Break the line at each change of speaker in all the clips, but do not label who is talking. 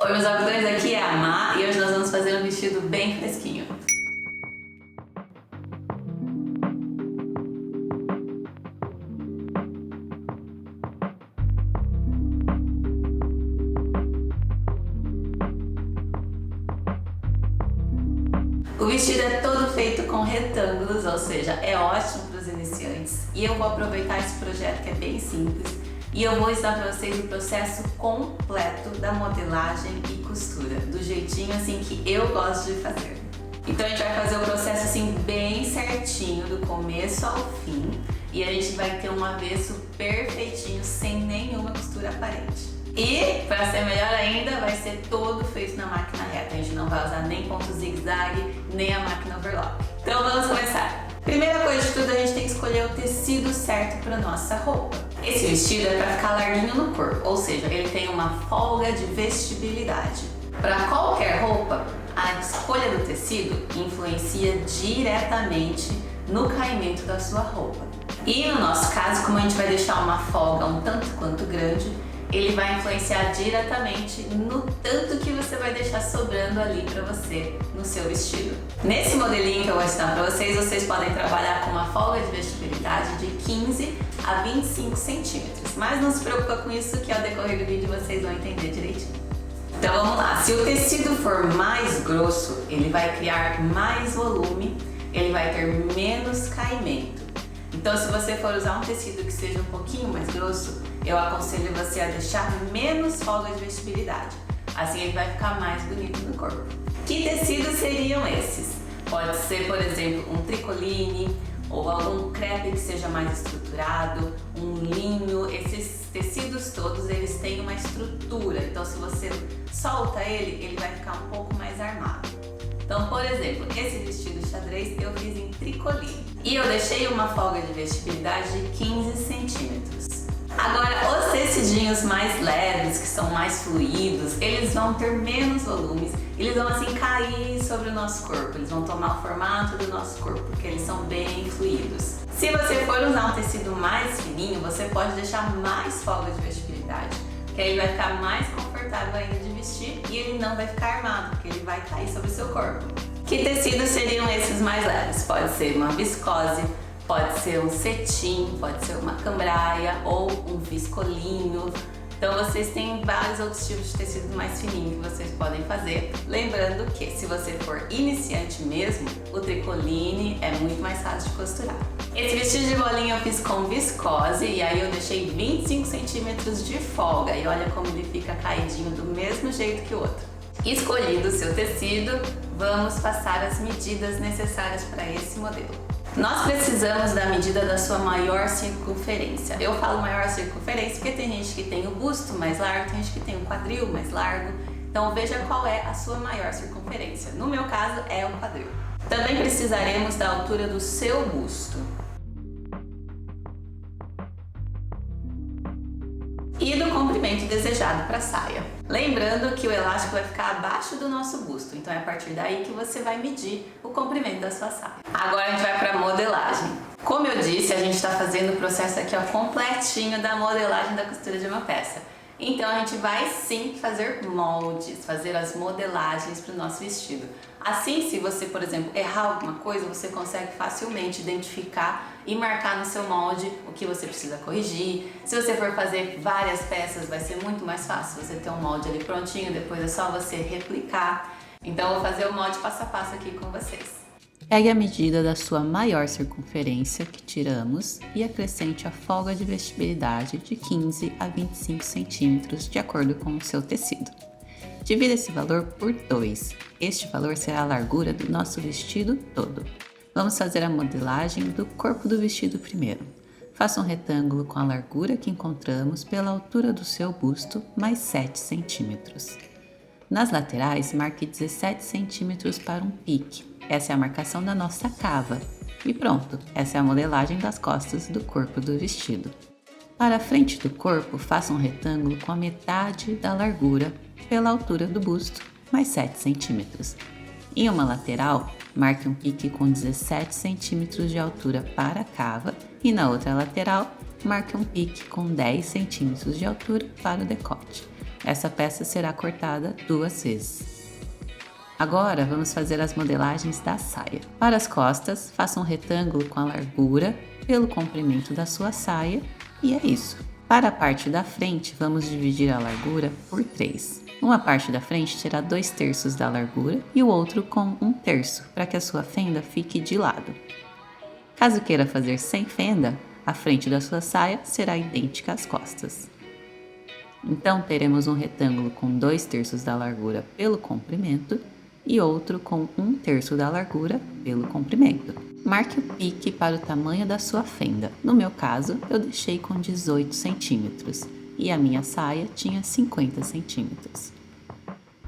Oi, meus algodões, aqui é a Má e hoje nós vamos fazer um vestido bem fresquinho. O vestido é todo feito com retângulos, ou seja, é ótimo para os iniciantes. E eu vou aproveitar esse projeto que é bem simples e eu vou ensinar para vocês o processo completo da modelagem e costura, do jeitinho assim que eu gosto de fazer. Então a gente vai fazer o processo assim bem certinho, do começo ao fim, e a gente vai ter um avesso perfeitinho, sem nenhuma costura aparente. E, para ser melhor ainda, vai ser todo feito na máquina reta. A gente não vai usar nem ponto zigue-zague, nem a máquina overlock. Então vamos começar. Primeira coisa de tudo, a gente tem que escolher o tecido certo para nossa roupa. Esse vestido é para ficar larguinho no corpo, ou seja, ele tem uma folga de vestibilidade. Para qualquer roupa, a escolha do tecido influencia diretamente no caimento da sua roupa. E no nosso caso, como a gente vai deixar uma folga um tanto quanto grande, ele vai influenciar diretamente no tanto que você vai deixar sobrando ali para você no seu vestido. Nesse modelinho que eu vou ensinar para vocês podem trabalhar com uma folga de vestibilidade de 15 a 25 centímetros. Mas não se preocupa com isso, que ao decorrer do vídeo vocês vão entender direitinho. Então vamos lá, se o tecido for mais grosso, ele vai criar mais volume, ele vai ter menos caimento. Então se você for usar um tecido que seja um pouquinho mais grosso, eu aconselho você a deixar menos folga de vestibilidade. Assim ele vai ficar mais bonito no corpo. Que tecidos seriam esses? Pode ser, por exemplo, um tricoline ou algum crepe que seja mais estruturado, um linho. Esses tecidos todos, eles têm uma estrutura. Então se você solta ele, ele vai ficar um pouco mais armado. Então, por exemplo, esse vestido xadrez eu fiz em tricoline e eu deixei uma folga de vestibilidade de 15 centímetros. Agora, os tecidinhos mais leves, que são mais fluidos, eles vão ter menos volumes, eles vão assim cair sobre o nosso corpo, eles vão tomar o formato do nosso corpo, porque eles são bem fluidos. Se você for usar um tecido mais fininho, você pode deixar mais folga de vestibilidade, que aí ele vai ficar mais confortável ainda de vestir e ele não vai ficar armado, porque ele vai cair sobre o seu corpo. Que tecidos seriam esses mais leves? Pode ser uma viscose, pode ser um cetim, pode ser uma cambraia ou um viscolinho. Então vocês têm vários outros tipos de tecido mais fininho que vocês podem fazer. Lembrando que se você for iniciante mesmo, o tricoline é muito mais fácil de costurar. Esse vestido de bolinha eu fiz com viscose e aí eu deixei 25 centímetros de folga. E olha como ele fica caidinho do mesmo jeito que o outro. Escolhido o seu tecido, vamos passar as medidas necessárias para esse modelo. Nós precisamos da medida da sua maior circunferência. Eu falo maior circunferência porque tem gente que tem o busto mais largo, tem gente que tem o quadril mais largo. Então veja qual é a sua maior circunferência. No meu caso é o quadril. Também precisaremos da altura do seu busto. E do comprimento desejado para a saia. Lembrando que o elástico vai ficar abaixo do nosso busto, então é a partir daí que você vai medir o comprimento da sua saia. Agora a gente vai para a modelagem. Como eu disse, a gente está fazendo o processo aqui completinho da modelagem da costura de uma peça. Então a gente vai sim fazer moldes, fazer as modelagens para o nosso vestido. Assim, se você, por exemplo, errar alguma coisa, você consegue facilmente identificar e marcar no seu molde o que você precisa corrigir. Se você for fazer várias peças, vai ser muito mais fácil você ter um molde ali prontinho, depois é só você replicar. Então eu vou fazer o molde passo a passo aqui com vocês.
Pegue a medida da sua maior circunferência, que tiramos, e acrescente a folga de vestibilidade de 15 a 25 centímetros, de acordo com o seu tecido. Divida esse valor por 2. Este valor será a largura do nosso vestido todo. Vamos fazer a modelagem do corpo do vestido primeiro. Faça um retângulo com a largura que encontramos pela altura do seu busto, mais 7 centímetros. Nas laterais, marque 17 centímetros para um pique. Essa é a marcação da nossa cava. E pronto, essa é a modelagem das costas do corpo do vestido. Para a frente do corpo, faça um retângulo com a metade da largura pela altura do busto, mais 7 centímetros. Em uma lateral, marque um pique com 17 centímetros de altura para a cava e na outra lateral, marque um pique com 10 centímetros de altura para o decote. essa peça será cortada 2 vezes. Agora vamos fazer as modelagens da saia. Para as costas, faça um retângulo com a largura pelo comprimento da sua saia e é isso. Para a parte da frente, vamos dividir a largura por 3. Uma parte da frente terá 2/3 da largura e o outro com 1/3, para que a sua fenda fique de lado. Caso queira fazer sem fenda, a frente da sua saia será idêntica às costas. Então teremos um retângulo com 2/3 da largura pelo comprimento e outro com 1/3 da largura pelo comprimento. Marque o pique para o tamanho da sua fenda. No meu caso, eu deixei com 18 centímetros e a minha saia tinha 50 centímetros.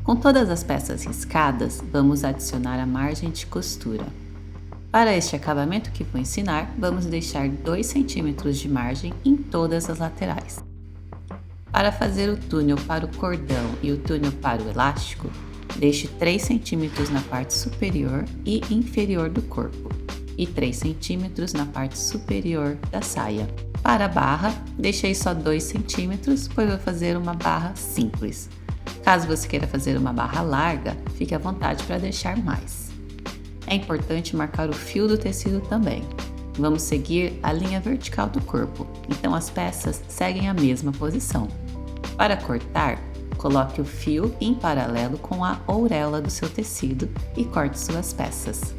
Com todas as peças riscadas, vamos adicionar a margem de costura. Para este acabamento que vou ensinar, vamos deixar 2 centímetros de margem em todas as laterais. Para fazer o túnel para o cordão e o túnel para o elástico, deixe 3 centímetros na parte superior e inferior do corpo e 3 centímetros na parte superior da saia. Para a barra, deixei só 2 centímetros, pois vou fazer uma barra simples. Caso você queira fazer uma barra larga, fique à vontade para deixar mais. É importante marcar o fio do tecido também. Vamos seguir a linha vertical do corpo, então as peças seguem a mesma posição. Para cortar, coloque o fio em paralelo com a auréola do seu tecido e corte suas peças.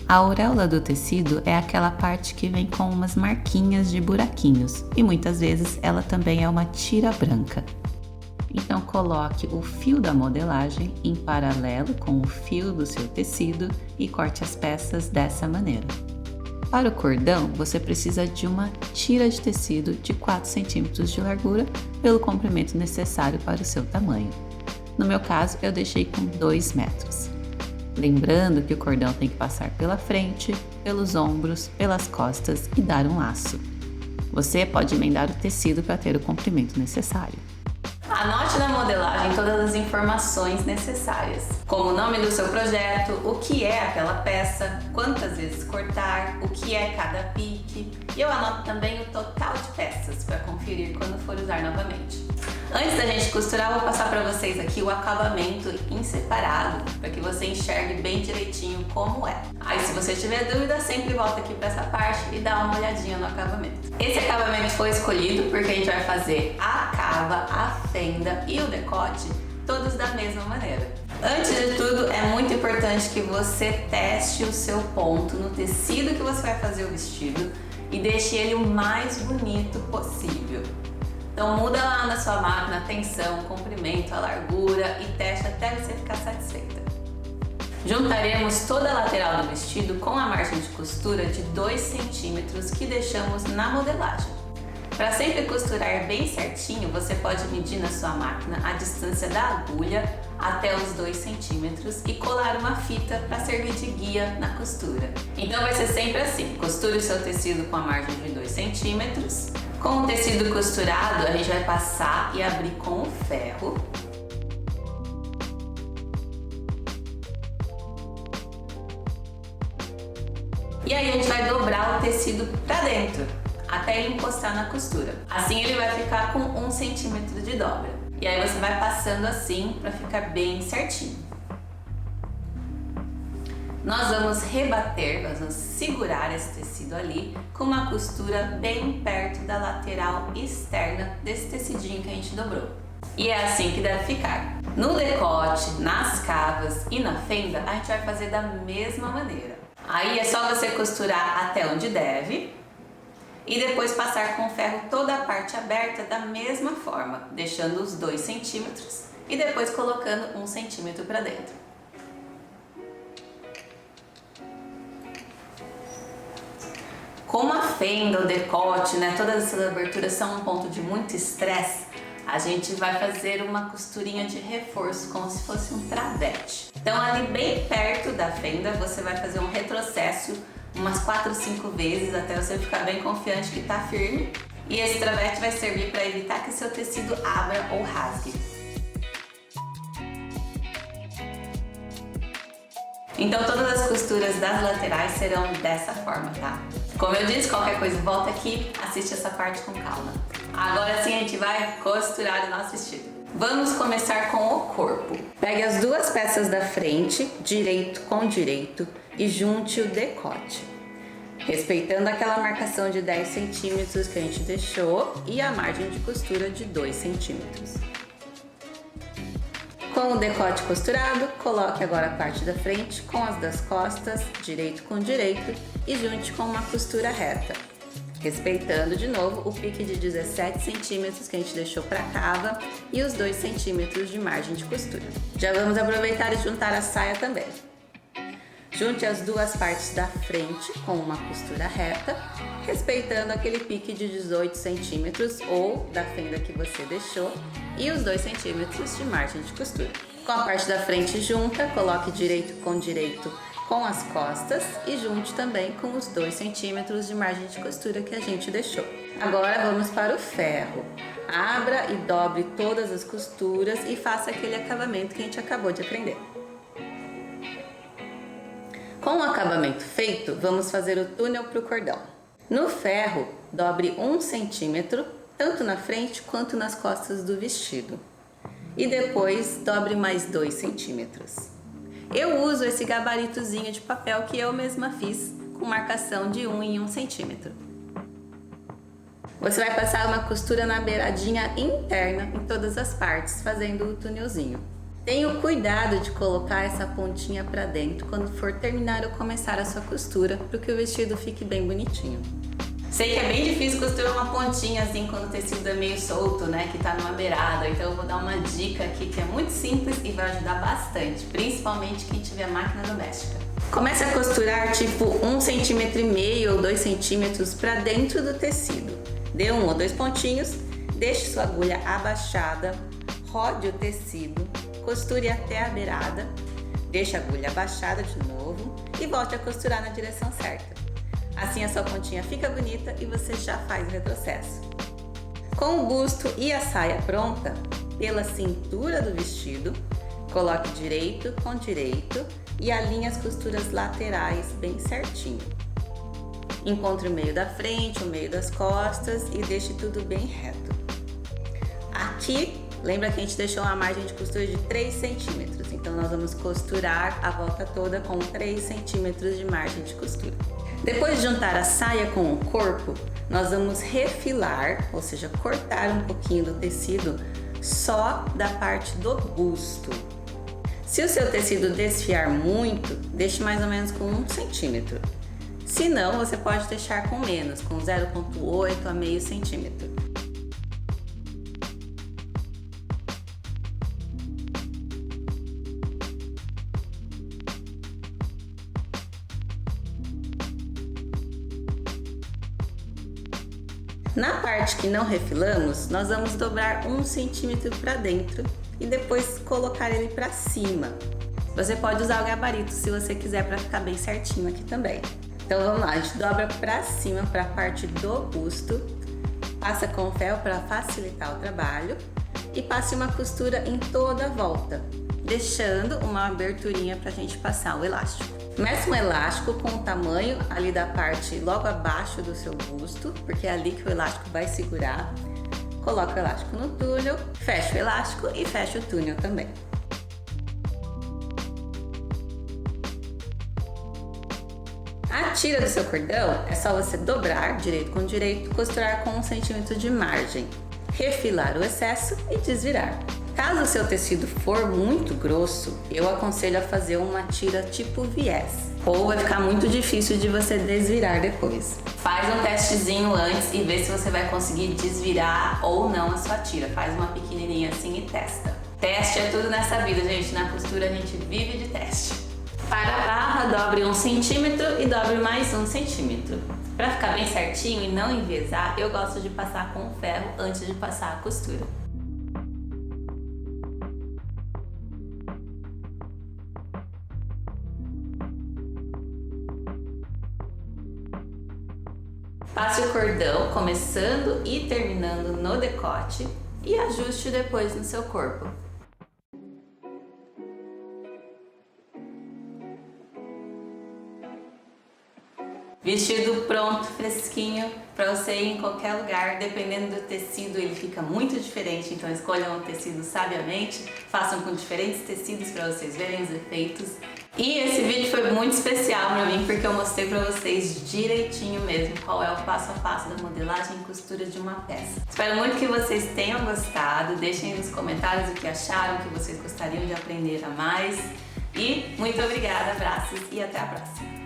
A auréola do tecido é aquela parte que vem com umas marquinhas de buraquinhos e muitas vezes ela também é uma tira branca. Então coloque o fio da modelagem em paralelo com o fio do seu tecido e corte as peças dessa maneira. Para o cordão, você precisa de uma tira de tecido de 4 centímetros de largura pelo comprimento necessário para o seu tamanho. No meu caso, eu deixei com 2 metros. Lembrando que o cordão tem que passar pela frente, pelos ombros, pelas costas e dar um laço. Você pode emendar o tecido para ter o comprimento necessário.
Anote na modelagem todas as informações necessárias, como o nome do seu projeto, o que é aquela peça, quantas vezes cortar, o que é cada pique, e eu anoto também o total de peças para conferir quando for usar novamente. Antes da gente costurar, eu vou passar para vocês aqui o acabamento em separado, para que você enxergue bem direitinho como é. Aí se você tiver dúvida, sempre volta aqui para essa parte e dá uma olhadinha no acabamento. Esse acabamento foi escolhido porque a gente vai fazer a cava, a fenda e o decote todos da mesma maneira. Antes de tudo, é muito importante que você teste o seu ponto no tecido que você vai fazer o vestido e deixe ele o mais bonito possível. Então muda lá na sua máquina a tensão, o comprimento, a largura e teste até você ficar satisfeita. Juntaremos toda a lateral do vestido com a margem de costura de 2 centímetros que deixamos na modelagem. Para sempre costurar bem certinho, você pode medir na sua máquina a distância da agulha até os 2 centímetros e colar uma fita para servir de guia na costura. Então vai ser sempre assim, costure o seu tecido com a margem de 2 centímetros. Com o tecido costurado, a gente vai passar e abrir com o ferro. E aí a gente vai dobrar o tecido para dentro, até ele encostar na costura. Assim ele vai ficar com 1 centímetro de dobra. E aí você vai passando assim para ficar bem certinho. Nós vamos rebater, nós vamos segurar esse tecido ali com uma costura bem perto da lateral externa desse tecidinho que a gente dobrou. E é assim que deve ficar. No decote, nas cavas e na fenda, a gente vai fazer da mesma maneira. Aí é só você costurar até onde deve e depois passar com o ferro toda a parte aberta da mesma forma, deixando os 2 centímetros e depois colocando 1 centímetro para dentro. Como a fenda, o decote, todas essas aberturas são um ponto de muito estresse, a gente vai fazer uma costurinha de reforço, como se fosse um travete. Então ali bem perto da fenda, você vai fazer um retrocesso umas 4 ou 5 vezes até você ficar bem confiante que está firme. E esse travete vai servir para evitar que seu tecido abra ou rasgue. Então todas as costuras das laterais serão dessa forma, tá? Como eu disse, qualquer coisa volta aqui, assiste essa parte com calma. Agora sim a gente vai costurar o nosso vestido. Vamos começar com o corpo. Pegue as duas peças da frente, direito com direito, e junte o decote, respeitando aquela marcação de 10 centímetros que a gente deixou e a margem de costura de 2 centímetros. Com o decote costurado, coloque agora a parte da frente com as das costas, direito com direito, e junte com uma costura reta, respeitando de novo o pique de 17 centímetros que a gente deixou para a cava e os 2 centímetros de margem de costura. Já vamos aproveitar e juntar a saia também. Junte as duas partes da frente com uma costura reta, respeitando aquele pique de 18 centímetros ou da fenda que você deixou e os 2 centímetros de margem de costura. Com a parte da frente junta, coloque direito com as costas e junte também com os 2 centímetros de margem de costura que a gente deixou. Agora vamos para o ferro. Abra e dobre todas as costuras e faça aquele acabamento que a gente acabou de aprender. Com o acabamento feito, vamos fazer o túnel para o cordão. No ferro, dobre 1 centímetro, tanto na frente quanto nas costas do vestido. E depois dobre mais 2 centímetros. Eu uso esse gabaritozinho de papel que eu mesma fiz, com marcação de 1 em 1 centímetro. Você vai passar uma costura na beiradinha interna em todas as partes, fazendo o túnelzinho. Tenha o cuidado de colocar essa pontinha para dentro quando for terminar ou começar a sua costura, para que o vestido fique bem bonitinho. Sei que é bem difícil costurar uma pontinha assim quando o tecido é meio solto, né, que tá numa beirada, então eu vou dar uma dica aqui que é muito simples e vai ajudar bastante, principalmente quem tiver máquina doméstica. Comece a costurar tipo 1,5 cm ou 2 centímetros para dentro do tecido. Dê 1 ou 2 pontinhos, deixe sua agulha abaixada, rode o tecido, costure até a beirada, deixe a agulha abaixada de novo e volte a costurar na direção certa. Assim a sua pontinha fica bonita e você já faz o retrocesso. Com o busto e a saia pronta, pela cintura do vestido, coloque direito com direito e alinhe as costuras laterais bem certinho. Encontre o meio da frente, o meio das costas e deixe tudo bem reto. Aqui, lembra que a gente deixou uma margem de costura de 3 centímetros, então nós vamos costurar a volta toda com 3 centímetros de margem de costura. Depois de juntar a saia com o corpo, nós vamos refilar, ou seja, cortar um pouquinho do tecido só da parte do busto. Se o seu tecido desfiar muito, deixe mais ou menos com 1 centímetro. Se não, você pode deixar com menos, com 0,8 a meio centímetro. Na parte que não refilamos, nós vamos dobrar 1 centímetro para dentro e depois colocar ele para cima. Você pode usar o gabarito se você quiser para ficar bem certinho aqui também. Então vamos lá, a gente dobra para cima, para a parte do busto, passa com ferro para facilitar o trabalho e passe uma costura em toda a volta, deixando uma aberturinha para a gente passar o elástico. Meça um elástico com o tamanho ali da parte logo abaixo do seu busto, porque é ali que o elástico vai segurar. Coloca o elástico no túnel, fecha o elástico e fecha o túnel também. A tira do seu cordão é só você dobrar direito com direito, costurar com 1 centímetro de margem, refilar o excesso e desvirar. Caso o seu tecido for muito grosso, eu aconselho a fazer uma tira tipo viés, ou vai ficar muito difícil de você desvirar depois. Faz um testezinho antes e vê se você vai conseguir desvirar ou não a sua tira. Faz uma pequenininha assim e testa. Teste é tudo nessa vida, gente. Na costura a gente vive de teste. Para a barra, dobre 1 centímetro e dobre mais 1 centímetro. Para ficar bem certinho e não enviesar, eu gosto de passar com o ferro antes de passar a costura. Passe o cordão começando e terminando no decote e ajuste depois no seu corpo. Vestido pronto, fresquinho, para você ir em qualquer lugar. Dependendo do tecido, ele fica muito diferente, então escolham um tecido sabiamente, façam com diferentes tecidos para vocês verem os efeitos. E esse vídeo foi muito especial para mim porque eu mostrei para vocês direitinho mesmo qual é o passo a passo da modelagem e costura de uma peça. Espero muito que vocês tenham gostado, deixem nos comentários o que acharam, o que vocês gostariam de aprender a mais. E muito obrigada, abraços e até a próxima!